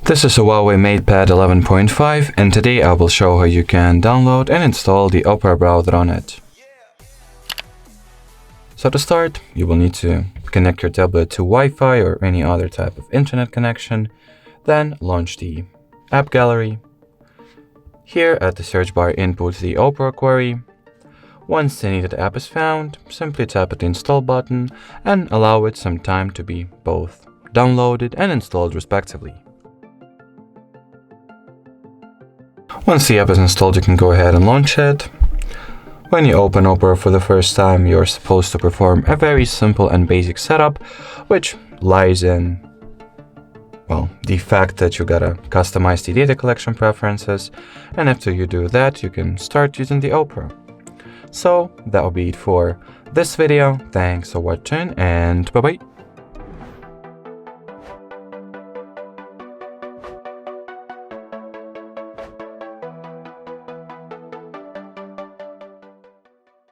This is a Huawei MatePad 11.5 and today I will show how you can download and install the Opera browser on it. So to start, you will need to connect your tablet to Wi-Fi or any other type of internet connection, then launch the app gallery. Here at the search bar input the Opera query. Once the needed app is found, simply tap the install button and allow it some time to be both downloaded and installed respectively. Once the app is installed, you can go ahead and launch it. When you open Opera for the first time, you're supposed to perform a very simple and basic setup, which lies in, the fact that you gotta customize the data collection preferences, and after you do that, you can start using the Opera. So that will be it for this video. Thanks for watching and bye-bye.